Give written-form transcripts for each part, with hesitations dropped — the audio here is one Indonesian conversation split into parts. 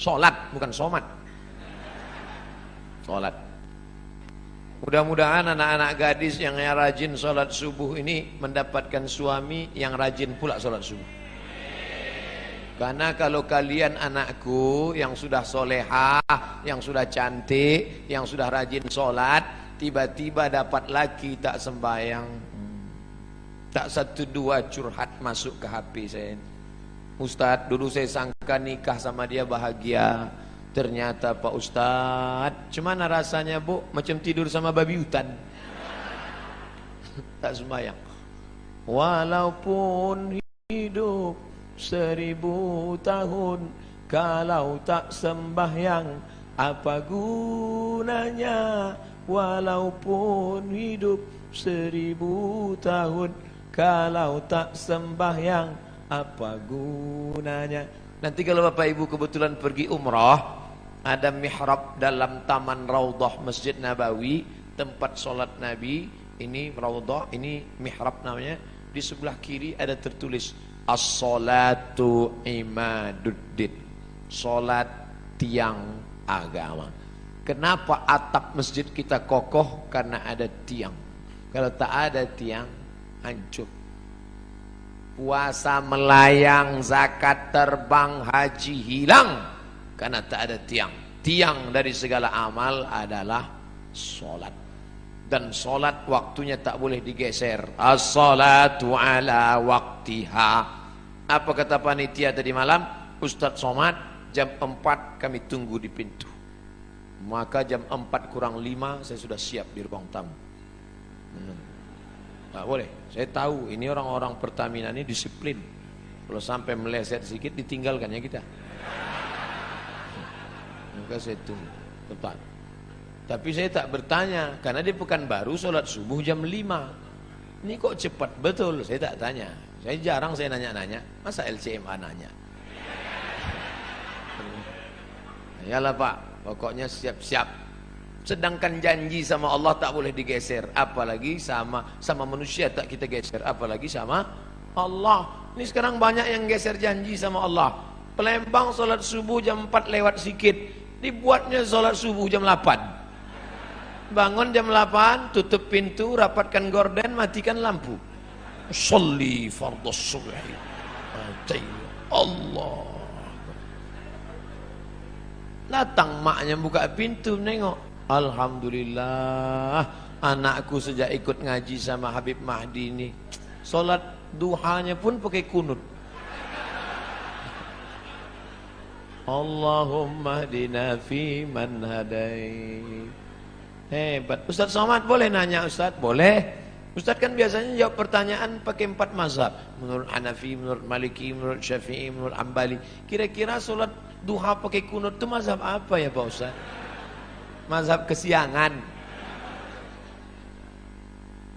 Sholat, bukan somat. Sholat. Mudah-mudahan anak-anak gadis yang rajin sholat subuh ini mendapatkan suami yang rajin pula sholat subuh. Karena kalau kalian anakku yang sudah solehah, yang sudah cantik, yang sudah rajin sholat, tiba-tiba dapat laki tak sembahyang, tak satu dua curhat masuk ke HP saya. Ustadz, dulu saya sangka nikah sama dia bahagia. Ternyata Pak Ustadz, cuman rasanya bu macam tidur sama babi hutan. Tak sembahyang. Walaupun hidup 1000 tahun, kalau tak sembahyang apa gunanya? Walaupun hidup 1000 tahun, kalau tak sembahyang apa gunanya? Nanti kalau Bapak Ibu kebetulan pergi umrah, ada mihrab dalam taman Raudhah Masjid Nabawi, tempat sholat Nabi. Ini Raudhah, ini mihrab namanya. Di sebelah kiri ada tertulis As-salatu imaduddin, sholat tiang agama. Kenapa atap masjid kita kokoh? Karena ada tiang. Kalau tak ada tiang, hancur. Puasa melayang, zakat terbang, haji hilang karena tak ada tiang. Tiang dari segala amal adalah solat. Dan solat waktunya tak boleh digeser. As-salatu ala waktiha. Apa kata panitia tadi malam? Ustadz Somad, jam 4 kami tunggu di pintu. Maka jam 4 kurang 5 saya sudah siap di ruang tamu. Tak boleh. Saya tahu ini orang-orang Pertamina ini disiplin. Kalau sampai meleset sedikit ditinggalkannya kita. Maka saya tunggu tepat. Tapi saya tak bertanya karena dia Pekanbaru sholat subuh jam 5. Ini kok cepat betul? Saya tak tanya. Saya jarang saya nanya-nanya. Masa LCMA nanya? Yalah Pak, pokoknya siap-siap. Sedangkan janji sama Allah tak boleh digeser, apalagi sama manusia tak kita geser, apalagi sama Allah. Ini sekarang banyak yang geser janji sama Allah. Pelembang sholat subuh jam 4 lewat sikit, dibuatnya sholat subuh jam 8. Bangun jam 8, tutup pintu, rapatkan gorden, matikan lampu. Sholli fardhu subhi. Allah. Datang maknya buka pintu nengok. Alhamdulillah, anakku sejak ikut ngaji sama Habib Mahdi ini, solat duhanya pun pakai kunut. Allahumma hdina fi man hadait. Hebat. Ustadz Somad boleh nanya Ustadz? Boleh. Ustadz kan biasanya jawab pertanyaan pakai 4 mazhab. Menurut Hanafi, menurut Maliki, menurut Syafi'i, menurut Ambali. Kira-kira solat duha pakai kunut itu mazhab apa ya Pak Ustadz? Mazhab kesiangan.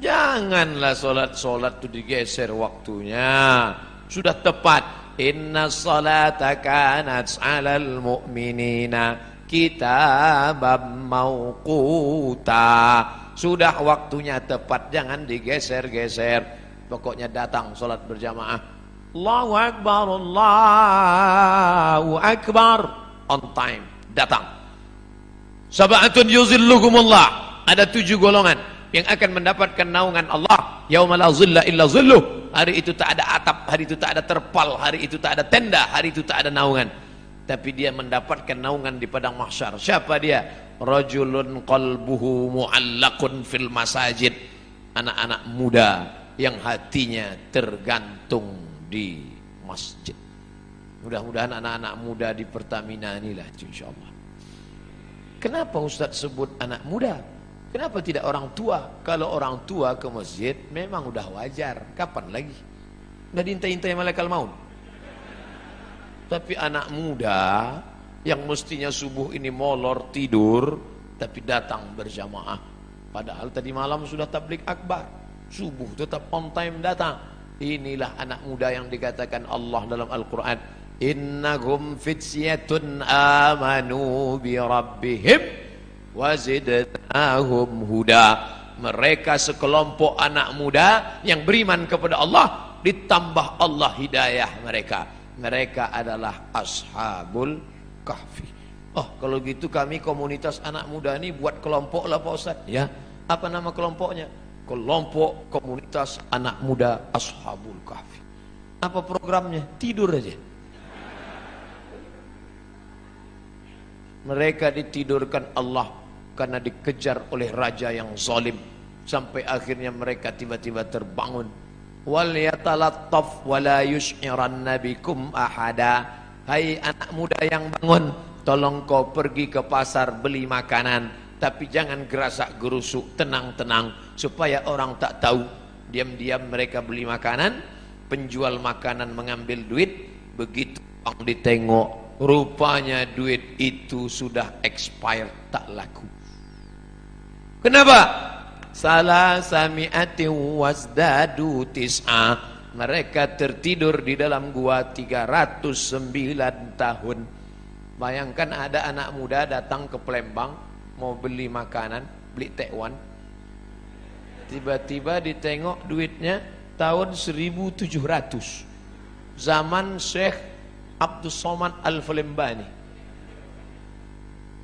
Janganlah solat-solat itu digeser waktunya. Sudah tepat. Inna salata kanat 'alal mu'minina kitaban mauquta. Sudah waktunya tepat, jangan digeser-geser. Pokoknya datang solat berjamaah. Allahu Akbar, Allahu Akbar. On time, datang. Sab'atun yuzilluhumullah. Ada 7 golongan yang akan mendapatkan naungan Allah. Yauma la zilla illa zilluh. Hari itu tak ada atap, hari itu tak ada terpal, hari itu tak ada tenda, hari itu tak ada naungan. Tapi dia mendapatkan naungan di padang mahsyar. Siapa dia? Rajulun qalbuhu mu'allaqun fil masajid. Anak-anak muda yang hatinya tergantung di masjid. Mudah-mudahan anak-anak muda di Pertamina inilah insyaallah. Kenapa Ustaz sebut anak muda? Kenapa tidak orang tua? Kalau orang tua ke masjid memang udah wajar. Kapan lagi? Udah diintai-intai malaikat maut. Tapi anak muda yang mestinya subuh ini molor tidur, tapi datang berjamaah. Padahal tadi malam sudah tablik akbar. Subuh tetap on time datang. Inilah anak muda yang dikatakan Allah dalam Al-Quran. Innahum fityatun amanu bi rabbihim wazidnahum huda. Mereka sekelompok anak muda yang beriman kepada Allah, ditambah Allah hidayah mereka. Mereka adalah ashabul Kahfi. Oh, kalau gitu kami komunitas anak muda ini buat kelompok lah Pak Ustaz. Ya, apa nama kelompoknya? Kelompok komunitas anak muda Ashabul Kahfi. Apa programnya? Tidur aja. Mereka ditidurkan Allah karena dikejar oleh raja yang zalim, sampai akhirnya mereka tiba-tiba terbangun. Wal yatalattaf wala yush'iranna bikum ahada. Hai anak muda yang bangun, tolong kau pergi ke pasar beli makanan, tapi jangan gerasak gerusuk, tenang-tenang supaya orang tak tahu. Diam-diam mereka beli makanan, penjual makanan mengambil duit, begitu orang ditengok, rupanya duit itu sudah expired, tak laku. Kenapa? Salah sami'ati wasdadu tis'a. Mereka tertidur di dalam gua 309 tahun. Bayangkan ada anak muda datang ke Palembang mau beli makanan, beli tekwan. Tiba-tiba ditengok duitnya tahun 1700. Zaman Syekh Abdul Somad Al-Falembani.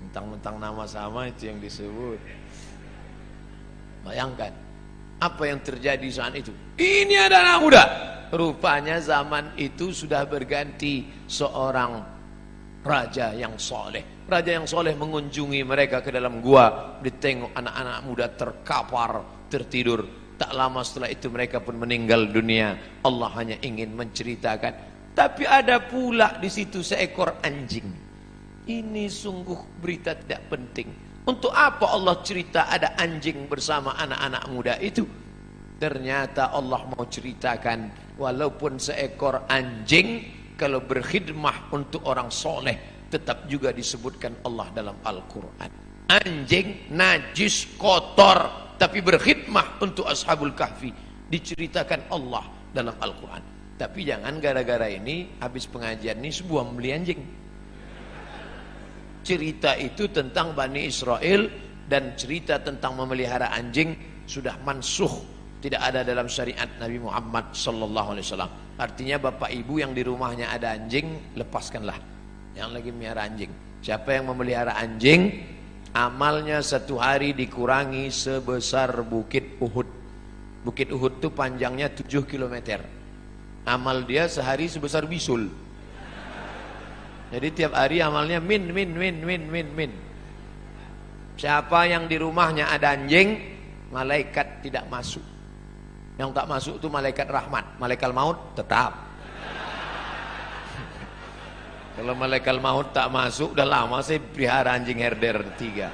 Mentang-mentang nama sama itu yang disebut. Bayangkan apa yang terjadi saat itu. Ini ada anak muda. Rupanya zaman itu sudah berganti seorang raja yang soleh. Raja yang soleh mengunjungi mereka ke dalam gua. Ditengok anak-anak muda terkapar, tertidur. Tak lama setelah itu mereka pun meninggal dunia. Allah hanya ingin menceritakan. Tapi ada pula di situ seekor anjing. Ini sungguh berita tidak penting. Untuk apa Allah cerita ada anjing bersama anak-anak muda itu? Ternyata Allah mau ceritakan, walaupun seekor anjing kalau berkhidmah untuk orang soleh, tetap juga disebutkan Allah dalam Al-Quran. Anjing najis kotor, tapi berkhidmah untuk Ashabul Kahfi, diceritakan Allah dalam Al-Quran. Tapi jangan gara-gara ini habis pengajian ini sebuah membeli anjing. Cerita itu tentang Bani Israel dan cerita tentang memelihara anjing sudah mansuh, tidak ada dalam syariat Nabi Muhammad sallallahu alaihi wasallam. Artinya bapak ibu yang di rumahnya ada anjing, lepaskanlah yang lagi melihara anjing. Siapa yang memelihara anjing, amalnya satu hari dikurangi sebesar Bukit Uhud. Bukit Uhud itu panjangnya 7 km. Amal dia sehari sebesar bisul. Jadi tiap hari amalnya min. Siapa yang di rumahnya ada anjing, malaikat tidak masuk. Yang tak masuk itu malaikat rahmat. Malaikat maut tetap. Kalau malaikat maut tak masuk, udah lama saya pelihara anjing herder 3.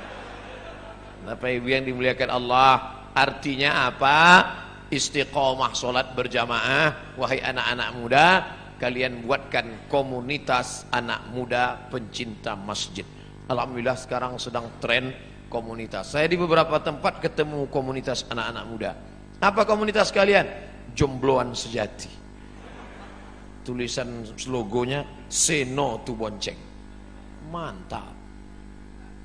Bapak ibu yang dimuliakan Allah, artinya apa? Istiqomah solat berjamaah. Wahai anak-anak muda, kalian buatkan komunitas anak muda pencinta masjid. Alhamdulillah sekarang sedang tren komunitas. Saya di beberapa tempat ketemu komunitas anak-anak muda. Apa komunitas kalian? Jombloan sejati. Tulisan logonya say no to bonceng. Mantap.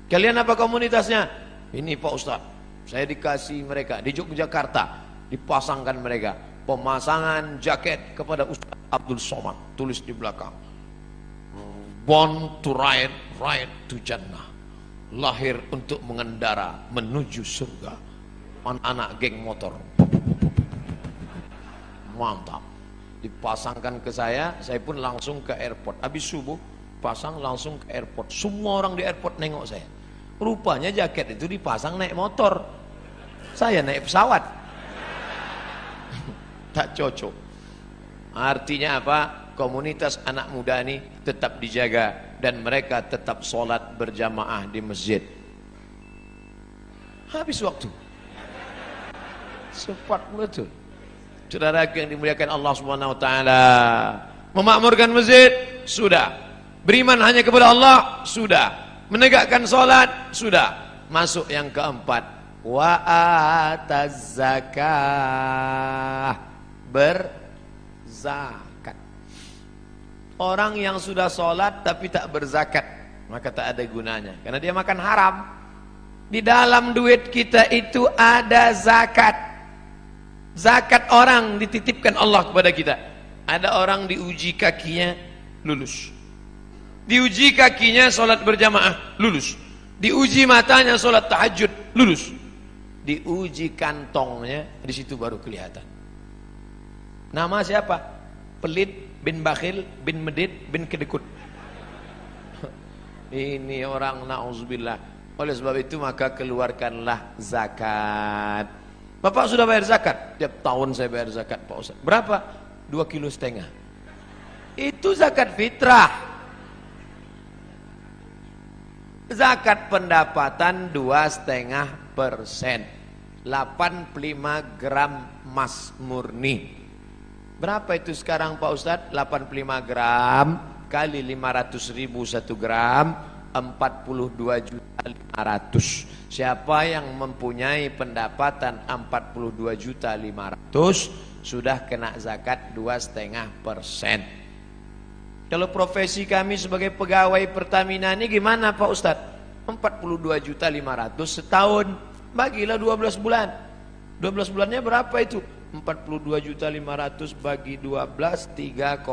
Kalian apa komunitasnya? Ini Pak Ustaz, saya dikasih mereka di Yogyakarta, dipasangkan mereka pemasangan jaket kepada Ustaz Abdul Somad, tulis di belakang, born to ride, ride to Jannah, lahir untuk mengendara menuju surga. Anak-anak geng motor, mantap. Dipasangkan ke saya pun langsung ke airport. Habis subuh pasang langsung ke airport. Semua orang di airport nengok saya. Rupanya jaket itu dipasang naik motor, saya naik pesawat. Tak cocok. Artinya apa? Komunitas anak muda ini tetap dijaga dan mereka tetap sholat berjamaah di masjid. Habis waktu. Cepat betul. Saudara yang dimuliakan Allah Subhanahu wa taala, memakmurkan masjid sudah, beriman hanya kepada Allah sudah, menegakkan sholat sudah. Masuk yang keempat, wa ataz zakah, berzakat. Orang yang sudah sholat tapi tak berzakat, maka tak ada gunanya, karena dia makan haram. Di dalam duit kita itu ada zakat. Zakat orang dititipkan Allah kepada kita. Ada orang diuji kakinya lulus, Diuji kakinya sholat berjamaah, lulus. Diuji matanya sholat tahajud, lulus. Diuji kantongnya, di situ baru kelihatan. Nama siapa? Pelit bin bakhil bin medit bin kedekut. Ini orang na'udzubillah. Oleh sebab itu maka keluarkanlah zakat. Bapak sudah bayar zakat? Tiap tahun saya bayar zakat Pak Ustaz. Berapa? 2,5 kilo. Itu zakat fitrah. Zakat pendapatan 2,5%, 85 gram emas murni. Berapa itu sekarang Pak Ustadz? 85 gram kali 500.000 1 gram, 42.500.000. Siapa yang mempunyai pendapatan 42.500.000 sudah kena zakat 2,5%. Kalau profesi kami sebagai pegawai Pertamina ini gimana Pak Ustadz? 42.500.000 setahun, bagilah 12 bulan. 12 bulannya berapa itu? 42.500.000 bagi 12, 3,6.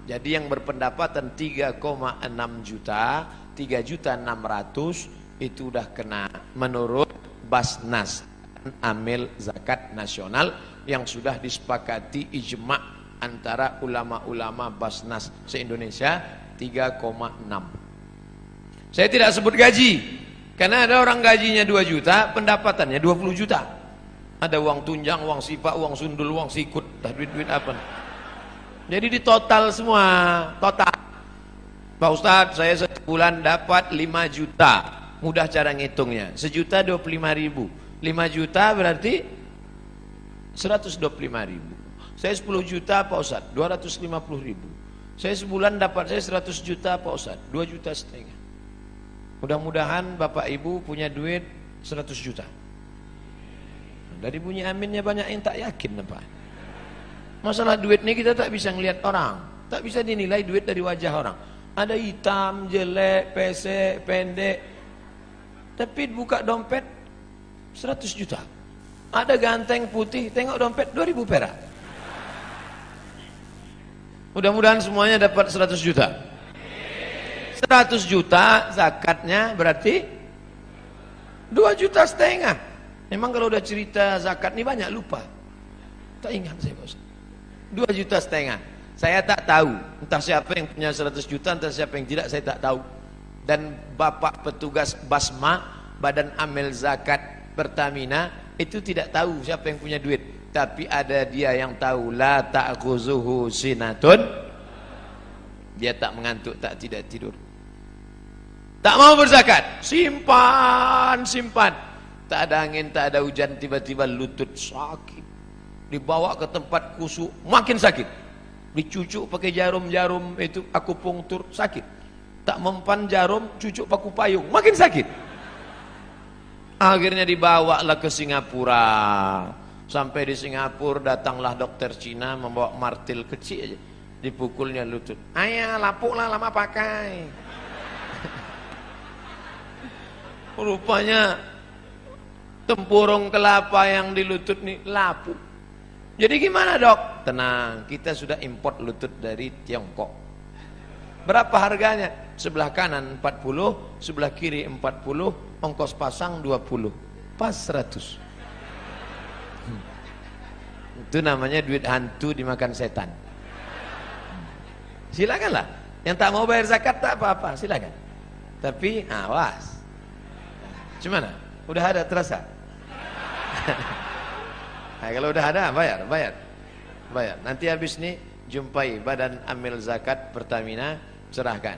Jadi yang berpendapatan 3,6 juta, 3.600.000 itu udah kena menurut Basnas, Amil Zakat Nasional yang sudah disepakati ijma' antara ulama-ulama Basnas se-Indonesia, 3,6. Saya tidak sebut gaji karena ada orang gajinya 2 juta, pendapatannya 20 juta. Ada uang tunjang, uang sipak, uang sundul, uang sikut, duit-duit apa. Jadi di total semua, total. Pak Ustadz, saya sebulan dapat 5 juta. Mudah cara ngitungnya. 1.025.000. 5 juta berarti 125.000. Saya 10 juta Pak Ustadz, 250.000. Saya sebulan dapat saya 100 juta Pak Ustadz, 2,5 juta. Mudah-mudahan Bapak Ibu punya duit 100 juta. Dari bunyi aminnya banyak yang tak yakin Pak. Masalah duit ini kita tak bisa ngelihat orang, tak bisa dinilai duit dari wajah orang. Ada hitam, jelek, pesek, pendek. Tapi buka dompet 100 juta. Ada ganteng putih, tengok dompet 2.000 perak. Mudah-mudahan semuanya dapat 100 juta. 100 juta zakatnya berarti 2,5 juta. Memang kalau udah cerita zakat ini banyak lupa. Tak ingat saya Bos. 2,5 juta. Saya tak tahu entah siapa yang punya 100 juta, entah siapa yang tidak, saya tak tahu. Dan Bapak petugas Basma, Badan Amil Zakat Pertamina, itu tidak tahu siapa yang punya duit. Tapi ada dia yang tahu, la ta'khuzuhu sinatun. Dia tak mengantuk, tak tidak tidur. Tak mau berzakat, simpan. Tak ada angin, tak ada hujan, tiba-tiba lutut sakit. Dibawa ke tempat kusuk, makin sakit. Dicucuk pakai jarum-jarum itu akupunktur, sakit. Tak mempan jarum, cucuk paku payung, makin sakit. Akhirnya dibawalah ke Singapura. Sampai di Singapura datanglah dokter Cina membawa martil kecil aja, dipukulnya lutut. Ayah lapuklah, lama pakai. Rupanya tempurung kelapa yang di lutut nih lapuk. Jadi gimana dok? Tenang, kita sudah import lutut dari Tiongkok. Berapa harganya? Sebelah kanan 40, sebelah kiri 40, ongkos pasang 20, pas 100. Itu namanya duit hantu dimakan setan. Silakanlah. Yang tak mau bayar zakat tak apa-apa, silakan. Tapi awas. Gimana? Udah ada terasa? Nah, kalau udah ada bayar. Nanti habis ini jumpai Badan Amil Zakat Pertamina, serahkan.